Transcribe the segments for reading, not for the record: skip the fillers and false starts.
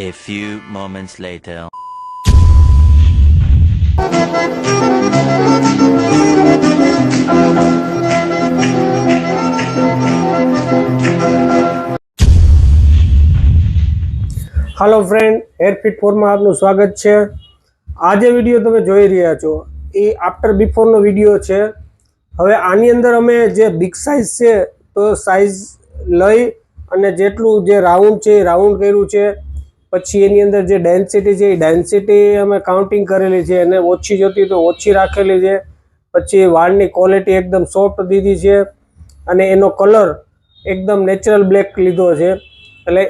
A few moments later. Hello friend, Hairfit ફોરમાં આપનું સ્વાગત છે। આ જે વિડીયો તમે જોઈ રહ્યા છો એ આફ્ટર બિફોરનો વિડીયો છે। હવે આની અંદર અમે જે બિગ સાઇઝ છે તો સાઇઝ લઈ અને જેટલું જે રાઉન્ડ છે એ રાઉન્ડ કર્યું છે, પછી એની અંદર જે ડેન્સિટી છે એ ડેન્સિટી અમે કાઉન્ટિંગ કરેલી છે અને ઓછી જોતી તો ઓછી રાખેલી છે। પછી વાળની ક્વોલિટી એકદમ સોફ્ટ દીધી છે અને એનો કલર એકદમ નેચરલ બ્લેક લીધો છે, એટલે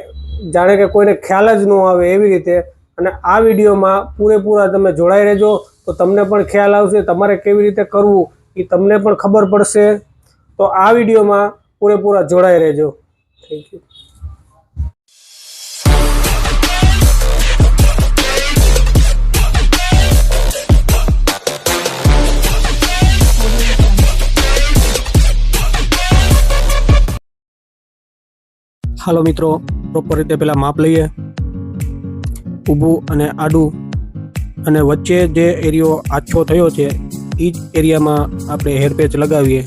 જાણે કે કોઈને ખ્યાલ જ ન આવે એવી રીતે। અને આ વિડીયોમાં પૂરેપૂરા તમે જોડાઈ રહેજો તો તમને પણ ખ્યાલ આવશે, તમારે કેવી રીતે કરવું એ તમને પણ ખબર પડશે। તો આ વિડીયોમાં પૂરેપૂરા જોડાઈ રહેજો। Thank you. હાલો મિત્રો, પ્રોપર રીતે પહેલાં માપ લઈએ, ઊભું અને આડું, અને વચ્ચે જે એરિયો આછો થયો છે એ જ એરિયામાં આપણે હેર પેચ લગાવીએ।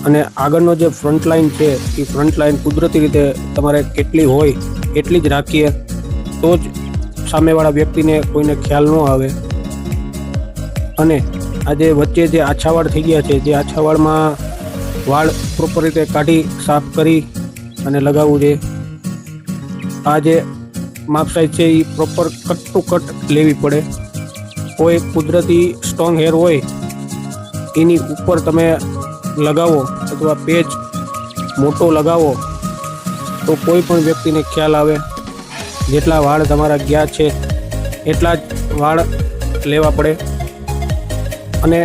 અને આગળનો જે ફ્રન્ટ લાઇન છે એ ફ્રન્ટ લાઇન કુદરતી રીતે તમારે કેટલી હોય એટલી જ રાખીએ, તો જ સામેવાળા વ્યક્તિને કોઈને ખ્યાલ ન આવે। અને આ જે વચ્ચે જે આછા વાળ થઈ ગયા છે, જે આછા વાળમાં વાળ પ્રોપર રીતે કાઢી સાફ કરી અને લગાવવું છે। આ જે માપ સાઈઝ છે એ પ્રોપર કટ ટુ કટ લેવી પડે। કોઈ કુદરતી સ્ટ્રોંગ હેર હોય એની ઉપર તમે લગાવો અથવા પેચ મોટો લગાવો તો કોઈ પણ વ્યક્તિને ખ્યાલ આવે। જેટલા વાળ તમારા ગયા છે એટલા જ વાળ લેવા પડે। અને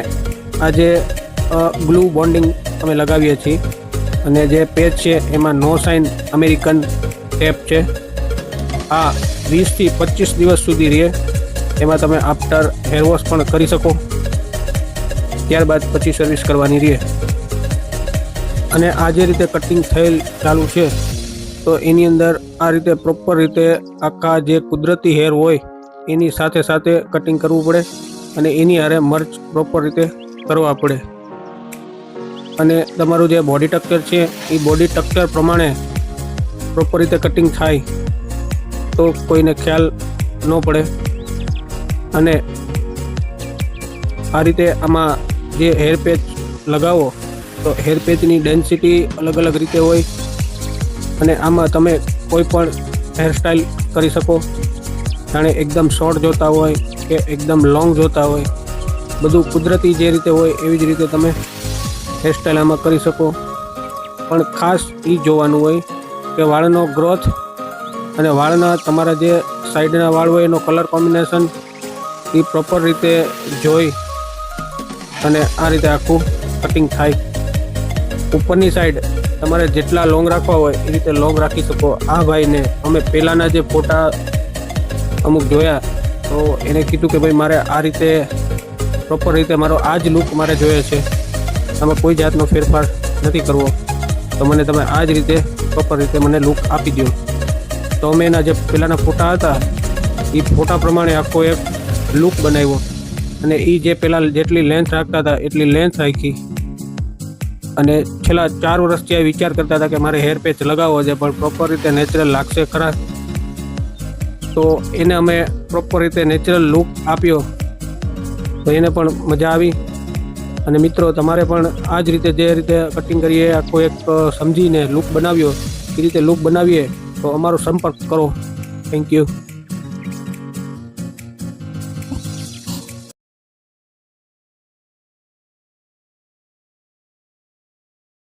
આ જે ગ્લુ બોન્ડિંગ અમે લગાવીએ છીએ અને જે પેચ છે એમાં નો સાઇન અમેરિકન ટેપ છે। આ 20 થી 25 દિવસ સુધી રહે, એમાં તમે આફ્ટર હેર વોશ પણ કરી શકો, ત્યારબાદ પછી સર્વિસ કરવાની રહે। અને આ જે રીતે કટિંગ થયેલ ચાલુ છે તો એની અંદર આ રીતે પ્રોપર રીતે આખા જે કુદરતી હેર હોય એની સાથે સાથે કટિંગ કરવું પડે અને એની હારે મર્ચ પ્રોપર રીતે કરવા પડે। અને તમારું જે બોડી સ્ટ્રક્ચર છે એ બોડી સ્ટ્રક્ચર પ્રમાણે પ્રોપર રીતે કટિંગ થાય તો કોઈને ખ્યાલ ન પડે। અને આ રીતે આમાં જે હેર પેચ લગાવો તો હેર પેચની ડેન્સિટી અલગ અલગ રીતે હોય અને આમાં તમે કોઈ પણ હેરસ્ટાઈલ કરી શકો, જાણે એકદમ શોર્ટ જોતા હોય કે એકદમ લોંગ જોતા હોય, બધું કુદરતી જે રીતે હોય એવી જ રીતે તમે હેરસ્ટાઈલ આમાં કરી શકો। પણ ખાસ એ જોવાનું હોય કે વાળનો ગ્રોથ અને વાળના તમારા જે સાઈડના વાળ હોય એનો કલર કોમ્બિનેશન એ પ્રોપર રીતે જોઈ અને આ રીતે આખું કટિંગ થાય। ઉપરની સાઈડ તમારે જેટલા લોંગ રાખવા હોય એ રીતે લોંગ રાખી શકો। આ ભાઈને અમે પહેલાંના જે ફોટા અમુક જોયા તો એને કીધું કે ભાઈ મારે આ રીતે પ્રોપર રીતે મારો આ જ લુક મારે જોઈએ છે, આમાં કોઈ જાતનો ફેરફાર નથી કરવો, તો મને તમે આ જ રીતે પ્રોપર રીતે મને લુક આપી દો। તો અમે એના જે પહેલાંના ફોટા હતા એ ફોટા પ્રમાણે આખો એક લુક બનાવ્યો અને એ જે પહેલાં જેટલી લેન્થ રાખતા હતા એટલી લેન્થ રાખી। અને છેલ્લા 4 વર્ષથી આ વિચાર કરતા હતા કે મારે હેર પેચ લગાવવો છે પણ પ્રોપર રીતે નેચરલ લાગશે ખરા, તો એને અમે પ્રોપર રીતે નેચરલ લુક આપ્યો તો એને પણ મજા આવી। અને મિત્રો, તમારે પણ આ જ રીતે જે રીતે કટિંગ કરીએ આખો એક સમજીને લુક બનાવ્યો એ રીતે લુક બનાવીએ તો અમારો સંપર્ક કરો। Thank you.